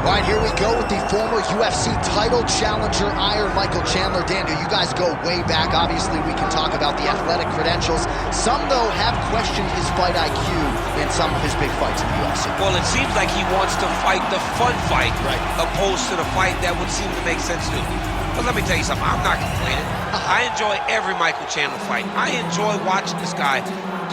All right, here we go with the former UFC title challenger, Iron Michael Chandler. Daniel, you guys go way back. Obviously, we can talk about the athletic credentials. Some, though, have questioned his fight IQ in some of his big fights in the UFC. Well, it seems like he wants to fight the fun fight, right, opposed to the fight that would seem to make sense to him. But let me tell you something, I'm not complaining. I enjoy every Michael Chandler fight. I enjoy watching this guy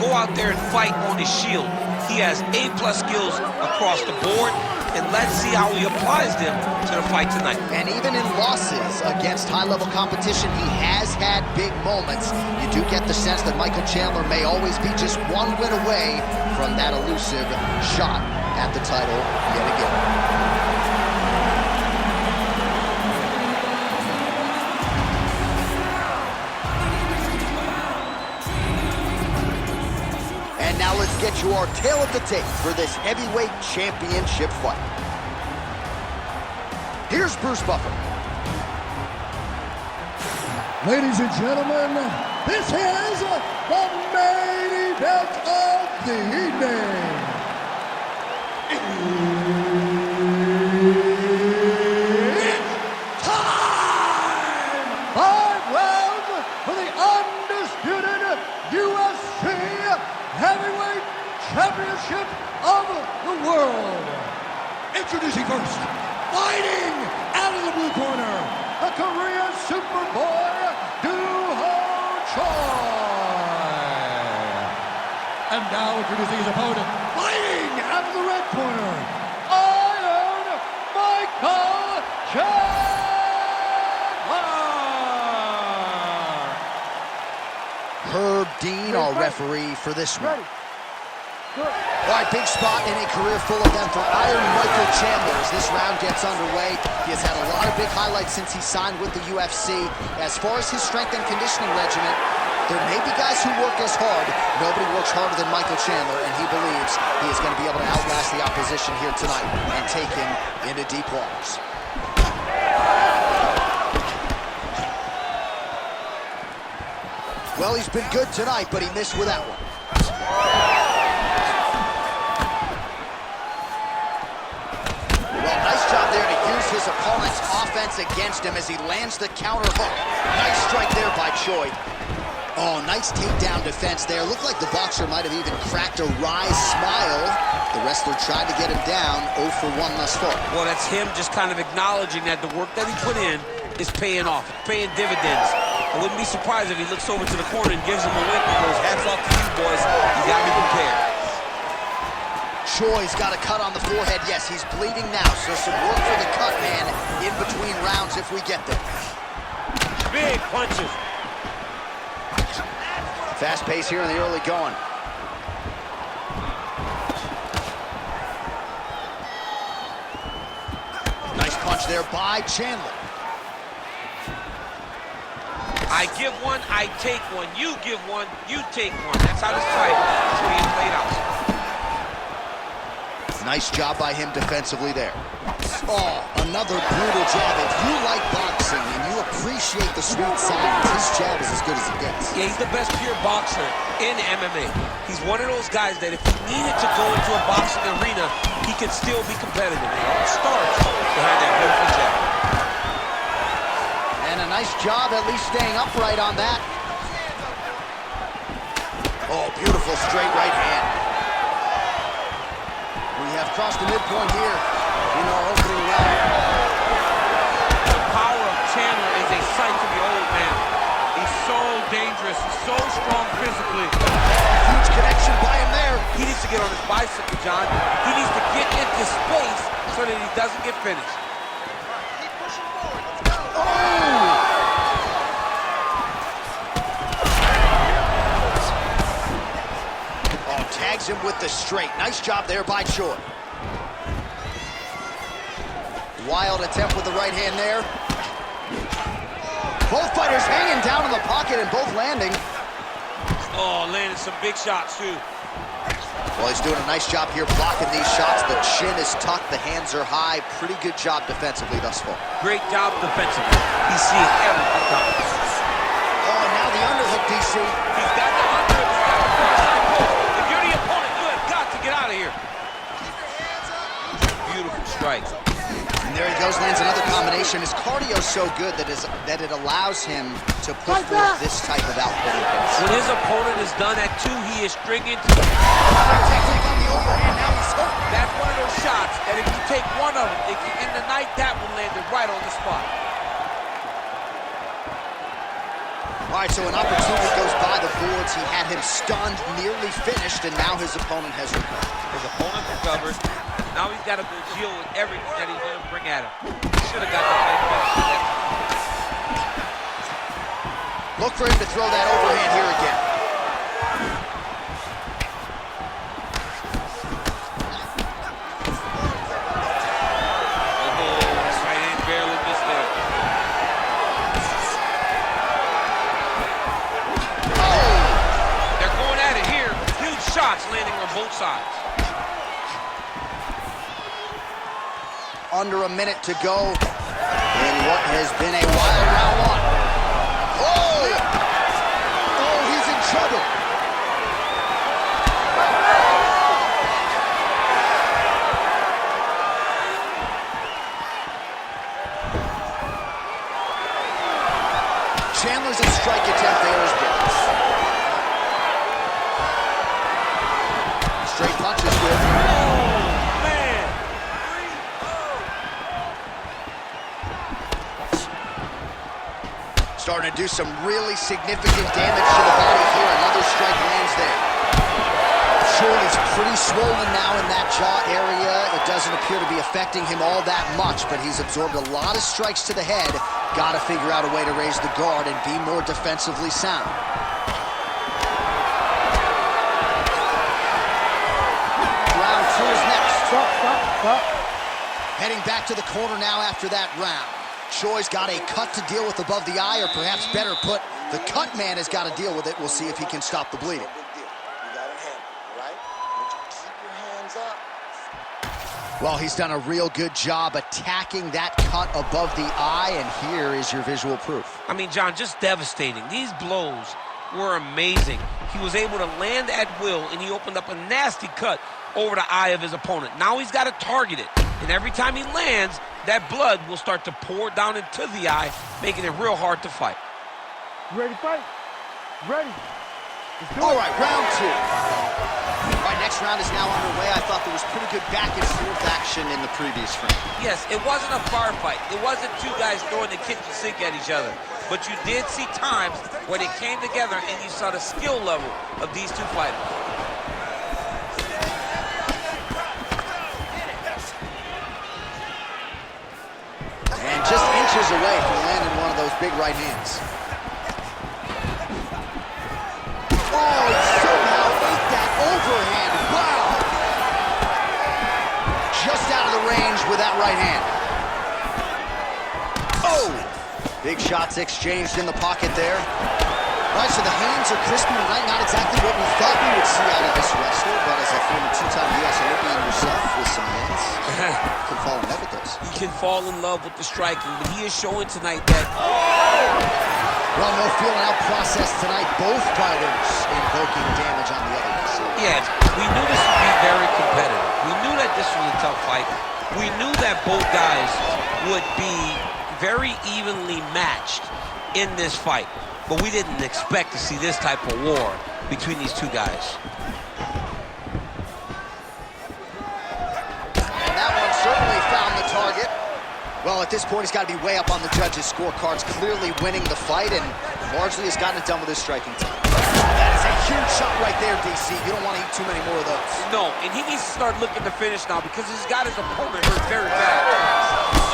go out there and fight on his shield. He has A-plus skills across the board, and let's see how he applies them to the fight tonight. And even in losses against high-level competition, he has had big moments. You do get the sense that Michael Chandler may always be just one win away from that elusive shot at the title yet again. And now let's get you our tale of the tape for this heavyweight championship fight. Here's Bruce Buffer. Ladies and gentlemen, this is the main event of the evening. It's time! 5 rounds for the undisputed UFC Heavyweight Championship of the world. Introducing first, fighting out of the blue corner, the Korean Superboy, Do-Ho Choi. And now introducing his opponent, fighting out of the red corner, Iron Michael Chandler. Herb Dean, our referee for this one. All right, big spot in a career-full event for Iron Michael Chandler as this round gets underway. He has had a lot of big highlights since he signed with the UFC. As far as his strength and conditioning regimen, there may be guys who work as hard. Nobody works harder than Michael Chandler, and he believes he is going to be able to outlast the opposition here tonight and take him into deep waters. Well, he's been good tonight, but he missed with that one. Well, nice job there to use his opponent's offense against him as he lands the counter hook. Nice strike there by Choi. Oh, nice takedown defense there. Looked like the boxer might have even cracked a wry smile. The wrestler tried to get him down, 0 for 1 thus far. Well, that's him just kind of acknowledging that the work that he put in is paying off, paying dividends. I wouldn't be surprised if he looks over to the corner and gives him a win and goes, hats off to you, boys. You got me prepared. Choi's got a cut on the forehead. Yes, he's bleeding now, so some work for the cut man in between rounds if we get there. Big punches. Fast pace here in the early going. Nice punch there by Chandler. I give one, I take one. You give one, you take one. That's how this fight is being played out. Nice job by him defensively there. Oh, another brutal jab. If you like boxing and you appreciate the sweet science, his jab is as good as it gets. Yeah, he's the best pure boxer in MMA. He's one of those guys that if he needed to go into a boxing arena, he could still be competitive. It all starts behind that beautiful jab. And a nice job at least staying upright on that. Oh, beautiful straight right hand. We have crossed the midpoint here in our opening round. The power of Chandler is a sight to behold, man. He's so dangerous, he's so strong physically. Huge connection by him there. He needs to get on his bicycle, John. He needs to get into space so that he doesn't get finished. Keep pushing forward. Let's go. Oh! Tags him with the straight. Nice job there by Choi. Wild attempt with the right hand there. Both fighters hanging down in the pocket and both landing. Oh, landing some big shots, too. Well, he's doing a nice job here blocking these shots. The chin is tucked, the hands are high. Pretty good job defensively thus far. Great job defensively. He's seeing everything coming. Oh, and now the underhook, DC. He's got the underhook. He's got the cross-side post. If you're the opponent, you have got to get out of here. Beautiful strike. push, and his cardio is so good that it allows him to put forth this type of output. When his opponent is done at 2, he is stringing to... Technique on the overhand, now he's hooked. That's one of those shots that if you take one of them, it can end the night. That one landed right on the spot. All right, so an opportunity goes by the boards. He had him stunned, nearly finished, and now his opponent has recovered. His opponent recovered. Now he's got to go deal with everything that he's going to bring at him. He should have got the fight finish. Look for him to throw that overhand here again. Right hand barely missed there. They're going at it here. Huge shots landing on both sides. Under a minute to go in what has been a wild round one. Oh! Oh, he's in trouble. Chandler's a strike attempt there as well. Straight punch is good. Starting to do some really significant damage to the body here. Another strike lands there. Sure, he's pretty swollen now in that jaw area. It doesn't appear to be affecting him all that much, but he's absorbed a lot of strikes to the head. Got to figure out a way to raise the guard and be more defensively sound. Round 2 is next. Stop. Heading back to the corner now after that round. Choi's got a cut to deal with above the eye, or perhaps better put, the cut man has got to deal with it. We'll see if he can stop the bleeding. Well, he's done a real good job attacking that cut above the eye, and here is your visual proof. I mean, John, just devastating. These blows were amazing. He was able to land at will, and he opened up a nasty cut over the eye of his opponent. Now he's got to target it, and every time he lands, that blood will start to pour down into the eye, making it real hard to fight. Ready to fight? Ready. All right, round 2. All right, next round is now underway. I thought there was pretty good back and forth action in the previous frame. Yes, it wasn't a bar fight. It wasn't two guys throwing the kitchen sink at each other. But you did see times where they came together and you saw the skill level of these two fighters. And just inches away from landing one of those big right hands. Oh, he somehow ate that overhand. Wow! Just out of the range with that right hand. Oh! Big shots exchanged in the pocket there. All right, so the hands are crispy tonight. Not exactly what we thought we would see out of this wrestler, but as a former 2-time U.S. Olympian yourself with some hands, you can fall in love with those. He can fall in love with the striking, but he is showing tonight that... Well, no feeling out process tonight. Both fighters invoking damage on the other side. Yeah, we knew this would be very competitive. We knew that this was a tough fight. We knew that both guys would be very evenly matched in this fight. But we didn't expect to see this type of war between these two guys. And that one certainly found the target. Well, at this point, he's got to be way up on the judges' scorecards, clearly winning the fight, and largely has gotten it done with his striking time. That is a huge shot right there, DC. You don't want to eat too many more of those. No, and he needs to start looking to finish now because he's got his opponent hurt very bad. Oh!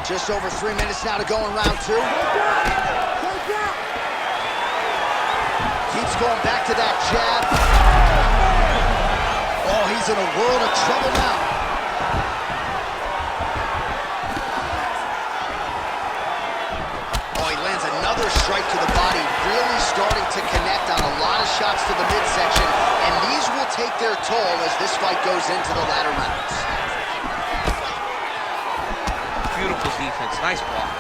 Just over 3 minutes now to go in round 2. Keeps going back to that jab. Oh, he's in a world of trouble now. Oh, he lands another strike to the body, really starting to connect on a lot of shots to the midsection, and these will take their toll as this fight goes into the latter rounds. Beautiful defense, nice block.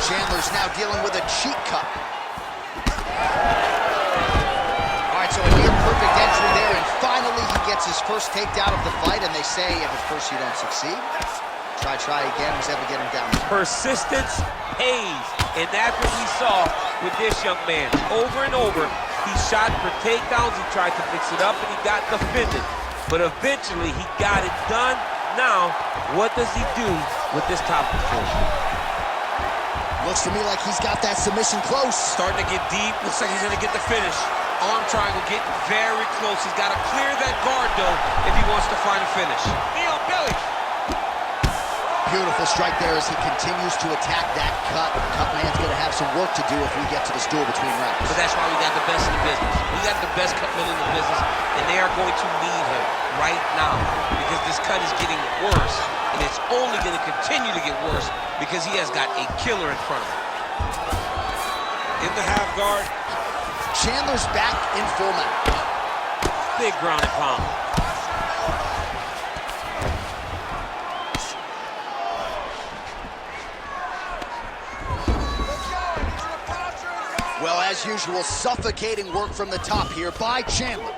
Chandler's now dealing with a cheek cut. All right, so a near-perfect entry there, and finally he gets his first takedown of the fight, and they say if at first you don't succeed, try again, was able to get him down. Persistence pays, and that's what we saw with this young man. Over and over, he shot for takedowns, he tried to mix it up, and he got defended. But eventually, he got it done. Now, what does he do with this top control? Looks to me like he's got that submission close. Starting to get deep, looks like he's gonna get the finish. Arm triangle getting very close. He's gotta clear that guard, though, if he wants to find a finish. Knee on belly. Beautiful strike there as he continues to attack that cut. Cut man's gonna have some work to do if we get to this duel between rounds. But that's why we got the best in the business. We got the best cut man in the business, and they are going to need him right now because this cut is getting worse, and it's only going to continue to get worse because he has got a killer in front of him. In the half guard. Chandler's back in full mount. Big ground and pound. Well, as usual, suffocating work from the top here by Chandler.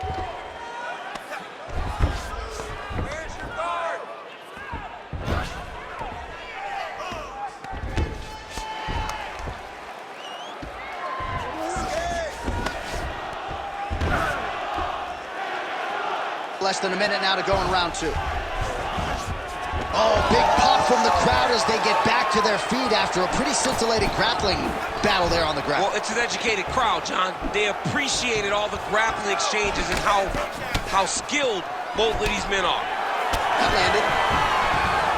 Less than a minute now to go in round two. Oh, big pop from the crowd as they get back to their feet after a pretty scintillating grappling battle there on the ground. Well, it's an educated crowd, John. They appreciated all the grappling exchanges and how skilled both of these men are. That landed.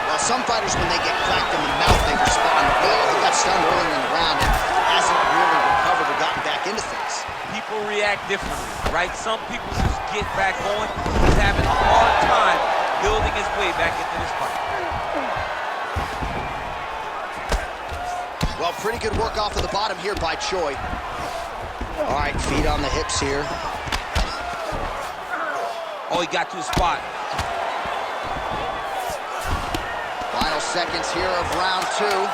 Well, some fighters, when they get cracked in the mouth, they respond well. He got stunned earlier in the round and hasn't really recovered or gotten back into things. People react differently, right? Some people just get back going. He's having a hard time building his way back into this fight. Well, pretty good work off of the bottom here by Choi. All right, feet on the hips here. Oh, he got to his spot. Final seconds here of round two.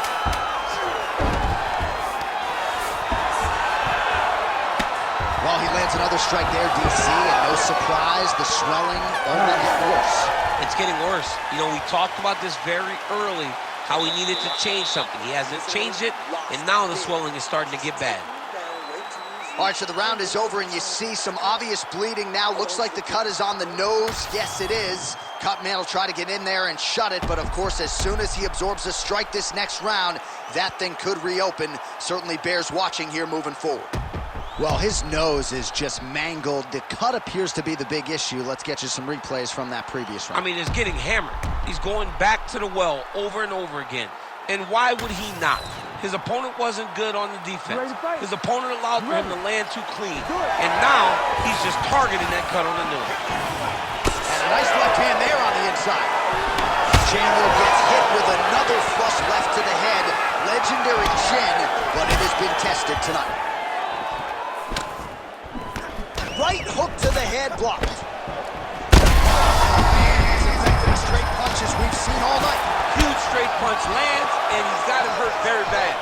Well, he lands another strike there, DC, and no surprise, the swelling only gets worse. It's getting worse. You know, we talked about this very early, how he needed to change something. He hasn't changed it, and now the swelling is starting to get bad. All right, so the round is over, and you see some obvious bleeding now. Looks like the cut is on the nose. Yes, it is. Cut man will try to get in there and shut it, but of course, as soon as he absorbs a strike this next round, that thing could reopen. Certainly bears watching here moving forward. Well, his nose is just mangled. The cut appears to be the big issue. Let's get you some replays from that previous round. I mean, it's getting hammered. He's going back to the well over and over again. And why would he not? His opponent wasn't good on the defense. His opponent allowed for him to land too clean. And now, he's just targeting that cut on the nose. And a nice left hand there on the inside. Chandler gets hit with another flush left to the head. Legendary chin, but it has been tested tonight. Right hook to the head, blocked. As effective straight punches we've seen all night. Huge straight punch lands, and he's got him hurt very bad.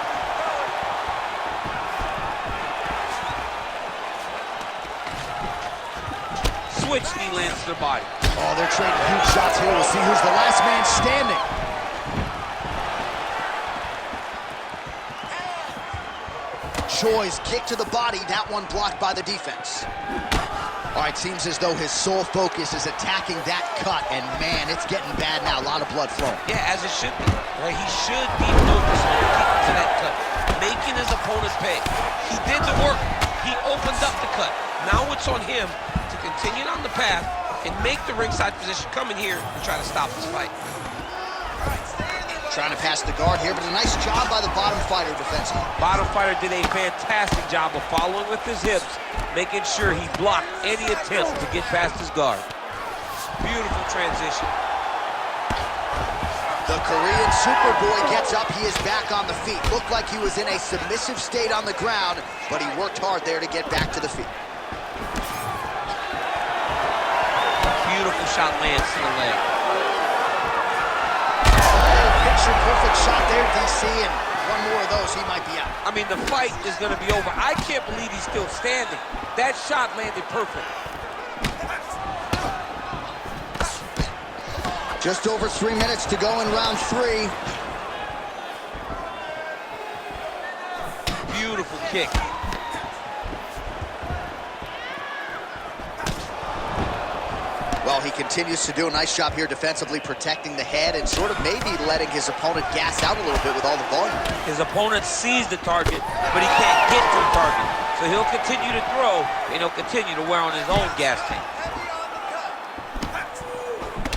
Switch knee lands to the body. Oh, they're trading huge shots here. We'll see who's the last man standing. Choi's kick to the body, that one blocked by the defense. All right, seems as though his sole focus is attacking that cut, and man, it's getting bad now. A lot of blood flowing. Yeah, as it should be. Right? He should be focused on kicking to that cut, making his opponent pay. He did the work. He opened up the cut. Now it's on him to continue on the path and make the ringside position, come in here and try to stop this fight. Trying to pass the guard here, but a nice job by the bottom fighter defensively. Bottom fighter did a fantastic job of following with his hips, making sure he blocked any attempt to get past his guard. Beautiful transition. The Korean Superboy gets up. He is back on the feet. Looked like he was in a submissive state on the ground, but he worked hard there to get back to the feet. Beautiful shot lands to the leg. Picture-perfect shot there, DC, and One more of those, he might be out. I mean, the fight is going to be over. I can't believe he's still standing. That shot landed perfect. Just over 3 minutes to go in round 3. Beautiful kick. Well, he continues to do a nice job here defensively, protecting the head and sort of maybe letting his opponent gas out a little bit with all the volume. His opponent sees the target, but he can't get to the target. So he'll continue to throw, and he'll continue to wear on his own gas tank.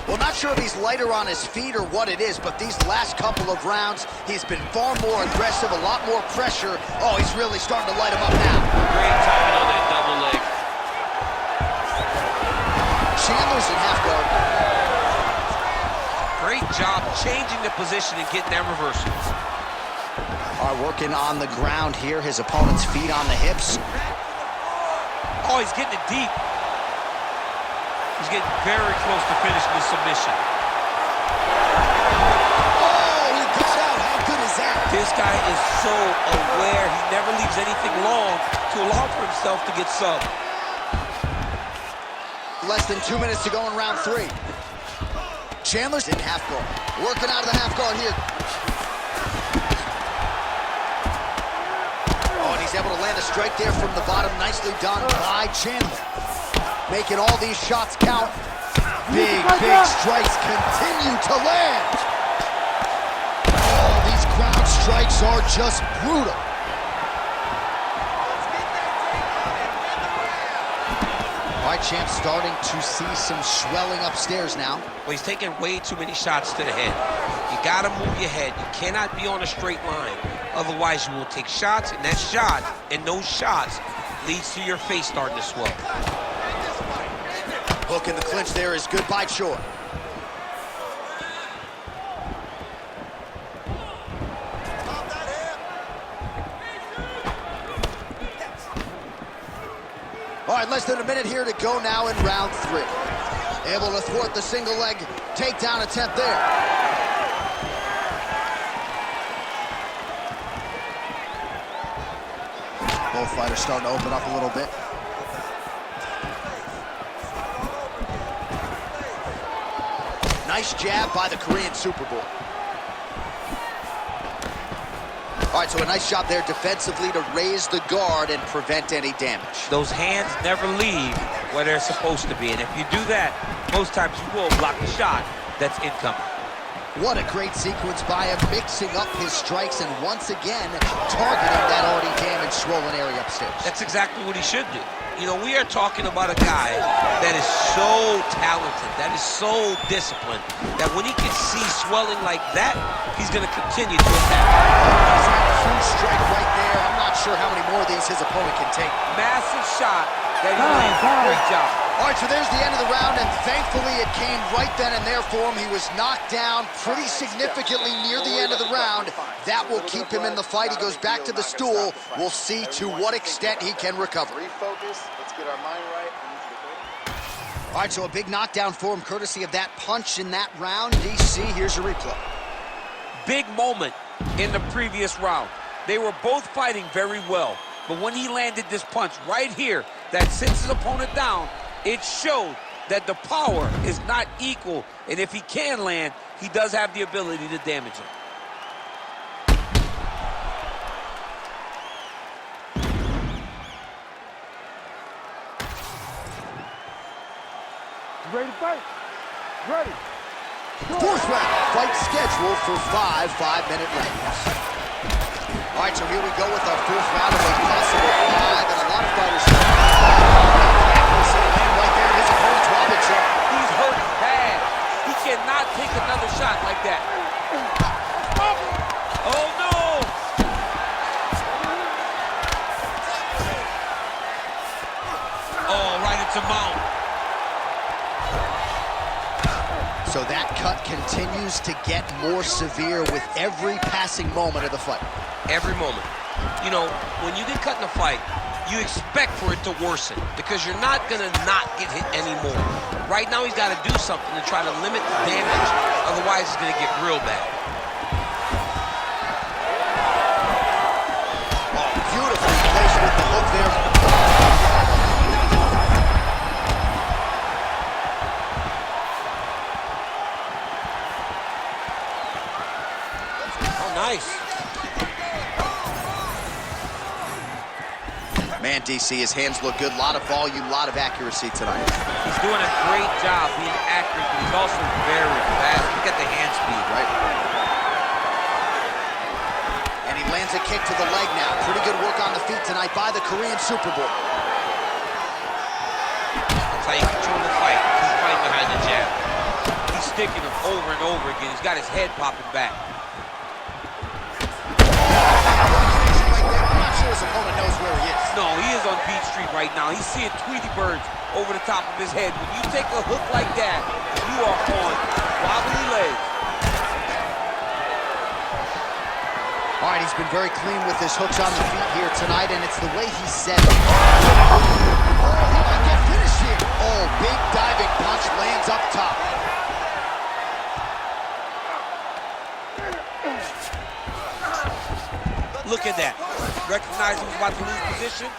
Well, not sure if he's lighter on his feet or what it is, but these last couple of rounds, he's been far more aggressive, a lot more pressure. Oh, he's really starting to light him up now. Great timing on that double leg. Chandler's in half guard. Great job changing the position and getting that reversal. All right, working on the ground here. His opponent's feet on the hips. Oh, he's getting it deep. He's getting very close to finishing the submission. Oh, he got out. How good is that? This guy is so aware. He never leaves anything long to allow for himself to get subbed. Less than 2 minutes to go in round 3. Chandler's in half guard. Working out of the half guard here. Oh, and he's able to land a strike there from the bottom. Nicely done by Chandler. Making all these shots count. Big strikes continue to land. Oh, these ground strikes are just brutal. All right, champ starting to see some swelling upstairs now. Well, he's taking way too many shots to the head. You gotta move your head. You cannot be on a straight line. Otherwise, you will take shots, and that shot and those shots leads to your face starting to swell. Hook in the clinch there is good by Choi. All right, less than a minute here to go now in round 3. Able to thwart the single leg takedown attempt there. Both fighters starting to open up a little bit. Nice jab by the Korean Superboy. All right, so a nice job there defensively to raise the guard and prevent any damage. Those hands never leave where they're supposed to be, and if you do that, most times you will block the shot that's incoming. What a great sequence by him, mixing up his strikes and once again targeting that already damaged, swollen area upstairs. That's exactly what he should do. You know, we are talking about a guy that is so talented, that is so disciplined, that when he can see swelling like that, he's going to continue to attack. Huge strike right there. I'm not sure how many more of these his opponent can take. Massive shot that he landed. Great job. All right, so there's the end of the round, and thankfully it came right then and there for him. He was knocked down pretty significantly near the end of the round. That will keep him in the fight. He goes back to the stool. We'll see to what extent he can recover. Refocus. Let's get our mind right. All right, so a big knockdown for him, courtesy of that punch in that round. DC, here's your replay. Big moment in the previous round. They were both fighting very well, but when he landed this punch right here that sits his opponent down, it showed that the power is not equal, and if he can land, he does have the ability to damage him. Ready to fight? Ready. Fourth round, fight scheduled for 5 5-minute rounds. All right, so here we go with our fourth round of a possible 5, and a lot of fighters right there. His opponent's wobbling. He's hurt bad. He cannot take another shot like that. Oh, no! Oh, right into mount. So that cut continues to get more severe with every passing moment of the fight. Every moment. You know, when you get cut in a fight, you expect for it to worsen because you're not going to not get hit anymore. Right now, he's got to do something to try to limit the damage. Otherwise, it's going to get real bad. hook there. Oh, nice. Man, DC, his hands look good. A lot of volume, a lot of accuracy tonight. He's doing a great job being accurate, but he's also very fast. Look at the hand speed. Right. And he lands a kick to the leg now. Pretty good work on the feet tonight by the Korean Super Bowl. That's how you control the fight. He's fighting behind the jab. He's sticking him over and over again. He's got his head popping back. His opponent knows where he is. No, he is on Beach Street right now. He's seeing Tweety birds over the top of his head. When you take a hook like that, you are on wobbly legs. All right, he's been very clean with his hooks on the feet here tonight, and it's the way he set it. Oh, he might get finished here. Oh, big diving punch lands up top. Look at that. Recognize he was about to lose position.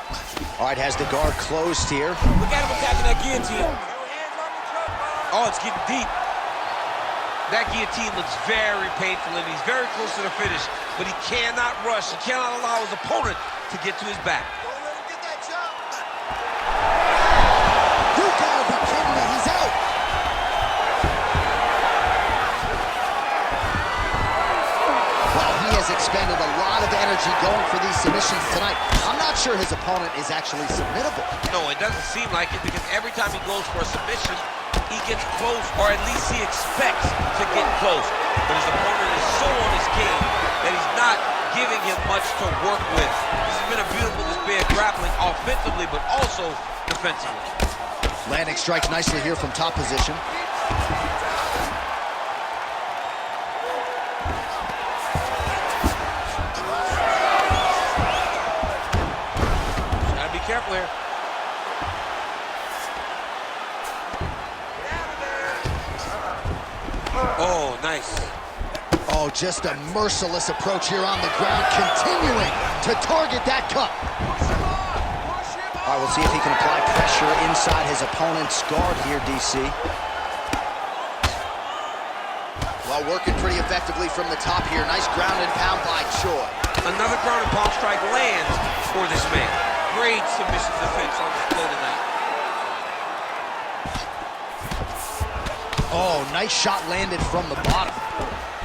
All right, has the guard closed here. Look at him attacking that guillotine. Oh, it's getting deep. That guillotine looks very painful, and he's very close to the finish, but he cannot rush. He cannot allow his opponent to get to his back. You gotta be kidding me, he's out. Well, he has expended a lot of energy going for these submissions tonight. I'm not sure his opponent is actually submittable. No, it doesn't seem like it, because every time he goes for a submission, he gets close, or at least he expects to get close. But his opponent is so on his game that he's not giving him much to work with. This has been a beautiful display of grappling offensively, but also defensively. Landing strikes nicely here from top position. Gotta be careful here. Oh, nice. Oh, just a merciless approach here on the ground, continuing to target that cup. All right, we'll see if he can apply pressure inside his opponent's guard here, DC. Well, working pretty effectively from the top here. Nice ground and pound by Choi. Another ground and pound strike lands for this man. Great submission defense on display tonight. Oh, nice shot landed from the bottom.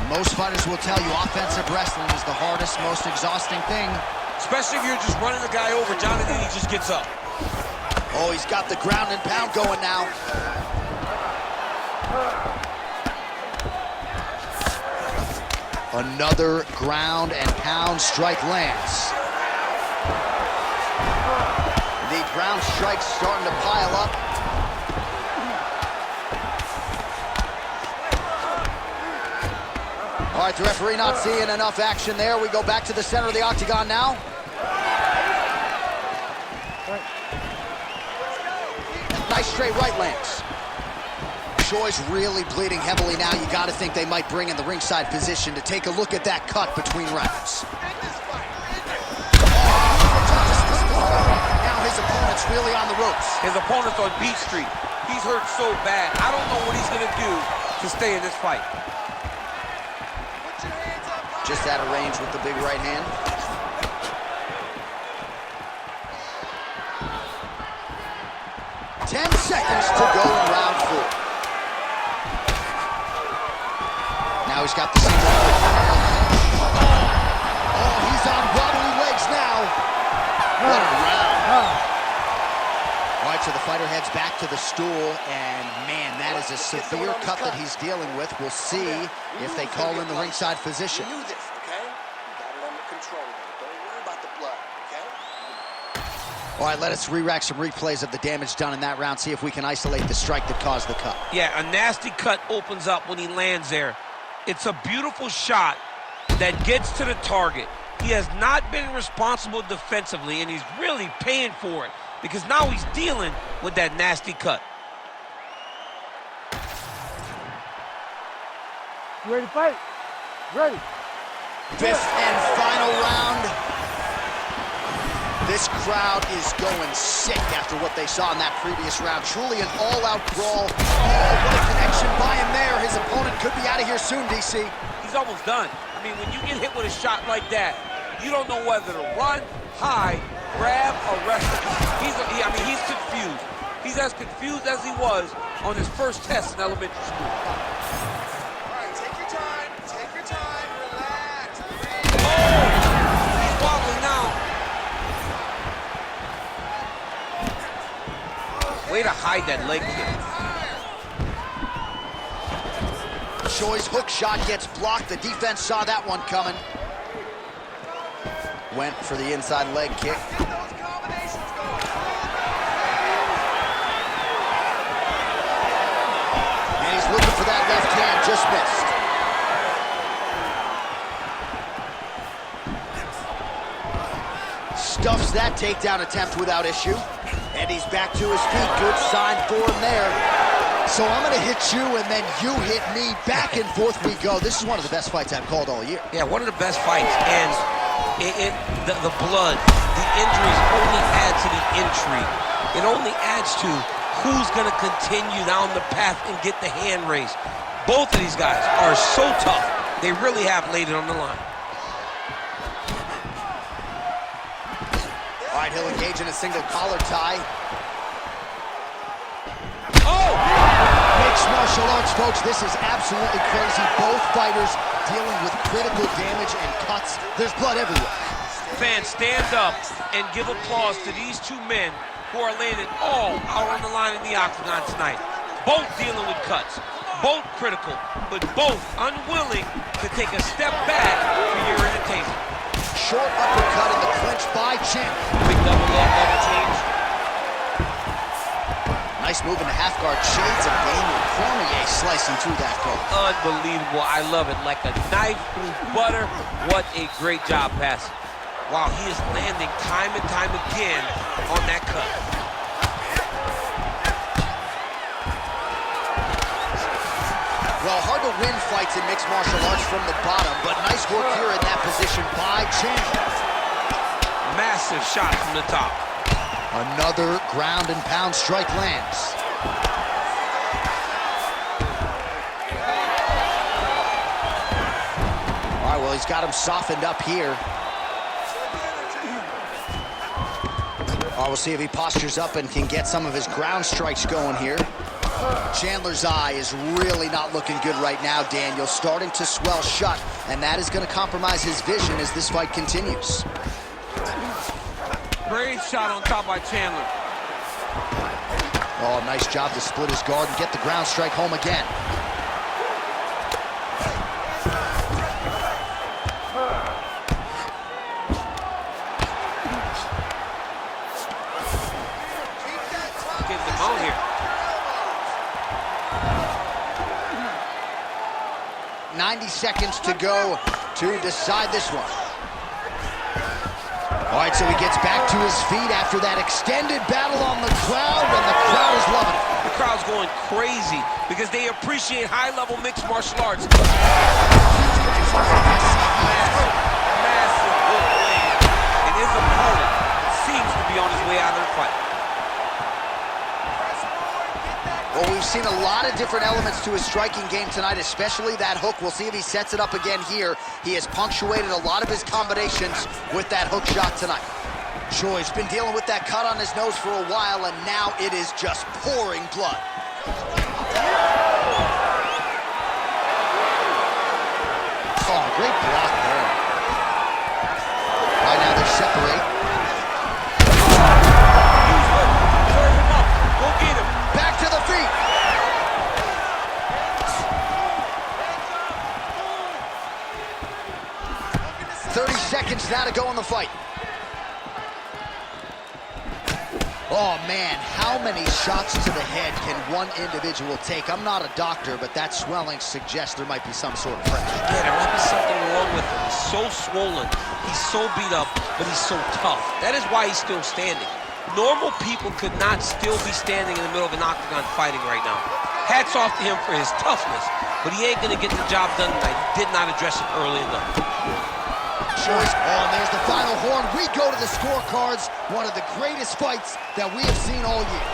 Most fighters will tell you offensive wrestling is the hardest, most exhausting thing. Especially if you're just running the guy over. Jonathan, he just gets up. Oh, he's got the ground and pound going now. Another ground and pound strike lands. The ground strikes starting to pile up. All right, the referee not seeing enough action there. We go back to the center of the octagon now. Nice straight right lands. Choi's really bleeding heavily now. You got to think they might bring in the ringside position to take a look at that cut between rounds. Now his opponent's really on the ropes. His opponent's on Beach Street. He's hurt so bad. I don't know what he's going to do to stay in this fight. Just out of range with the big right hand. Ten seconds to go in round 4. Now he's got the single. Oh, he's on wobbly legs now. What a round. All right, so the fighter heads back to the stool, and man, that is a severe cut that he's dealing with. We'll see if they call in the ringside physician. You knew this, okay? You got it under control. Don't worry about the blood, okay? All right, let us re-rack some replays of the damage done in that round, see if we can isolate the strike that caused the cut. Yeah, a nasty cut opens up when he lands there. It's a beautiful shot that gets to the target. He has not been responsible defensively, and he's really paying for it, because now he's dealing with that nasty cut. You ready to fight? Ready. Fifth and final round. This crowd is going sick after what they saw in that previous round. Truly an all-out brawl. Oh, what a connection by him there. His opponent could be out of here soon, DC. He's almost done. I mean, when you get hit with a shot like that, you don't know whether to run, hide, grab, or wrestle. He's confused. He's as confused as he was on his first test in elementary school. All right, take your time, relax. Oh! He's wobbling now. Way to hide that leg kick. Choi's hook shot gets blocked. The defense saw that one coming. Went for the inside leg kick. Get those combinations going. And he's looking for that left hand, just missed. Stuffs that takedown attempt without issue. And he's back to his feet. Good sign for him there. So I'm going to hit you, and then you hit me. Back and forth we go. This is one of the best fights I've called all year. Yeah, one of the best fights. And the blood, the injuries only add to the intrigue. It only adds to who's going to continue down the path and get the hand raised. Both of these guys are so tough. They really have laid it on the line. All right, he'll engage in a single collar tie. Oh! Mixed martial arts, folks, this is absolutely crazy. Both fighters dealing with critical damage and cuts. There's blood everywhere. Fans, stand up and give applause to these two men who are laying it all out on the line in the octagon tonight. Both dealing with cuts, both critical, but both unwilling to take a step back for your entertainment. Short uppercut in the clinch by Chin. Big double change. Nice move in the half guard. Shades of Daniel Cormier slicing through that guard. Unbelievable. I love it. Like a knife through butter. What a great job passing. Wow, he is landing time and time again on that cut. Well, hard to win fights in mixed martial arts from the bottom, but nice work here in that position by Chin. Massive shot from the top. Another ground and pound strike lands. All right, well, he's got him softened up here. All right, we'll see if he postures up and can get some of his ground strikes going here. Chandler's eye is really not looking good right now, Daniel. Starting to swell shut, and that is going to compromise his vision as this fight continues. Great shot on top by Chandler. Oh, nice job to split his guard and get the ground strike home again. Getting the bone here. 90 seconds to go to decide this one. All right, so he gets back to his feet after that extended battle on the crowd, and the crowd is loving it. The crowd's going crazy because they appreciate high-level mixed martial arts. Massive hook land, and his opponent seems to be on his way out of the fight. Well, we've seen a lot of different elements to his striking game tonight, especially that hook. We'll see if he sets it up again here. He has punctuated a lot of his combinations with that hook shot tonight. Choi's been dealing with that cut on his nose for a while, and now it is just pouring blood. Oh, great block there. Right now they separate. Serve him up. Go get him. Back to the feet. Seconds now to go in the fight. Oh man, how many shots to the head can one individual take? I'm not a doctor, but that swelling suggests there might be some sort of pressure. Yeah, there might be something wrong with him. He's so swollen, he's so beat up, but he's so tough. That is why he's still standing. Normal people could not still be standing in the middle of an octagon fighting right now. Hats off to him for his toughness, but he ain't gonna get the job done tonight. He did not address it early enough. choice. Oh, and there's the final horn. We go to the scorecards. One of the greatest fights that we have seen all year.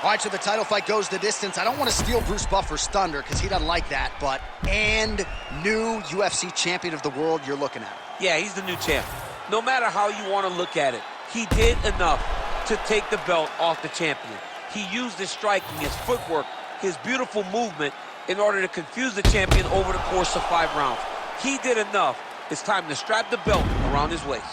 All right, so the title fight goes the distance. I don't want to steal Bruce Buffer's thunder because he doesn't like that, but and new UFC champion of the world you're looking at. Yeah, he's the new champ. No matter how you want to look at it, he did enough to take the belt off the champion. He used his striking, his footwork, his beautiful movement in order to confuse the champion over the course of 5 rounds. He did enough. It's time to strap the belt around his waist.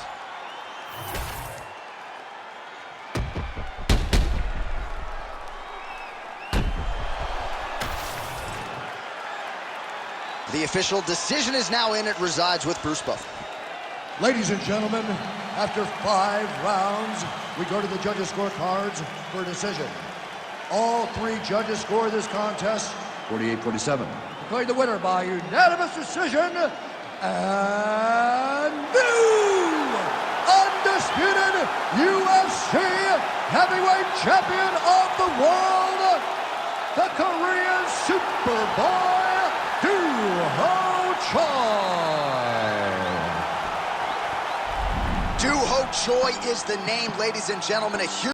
The official decision is now in. It resides with Bruce Buffer. Ladies and gentlemen, after 5 rounds, we go to the judges' scorecards for a decision. All 3 judges score this contest 48-47. Declared the winner by unanimous decision, and new undisputed UFC heavyweight champion of the world, the Korean Superboy, Do-Ho Choi. Do-Ho Choi is the name, ladies and gentlemen. A huge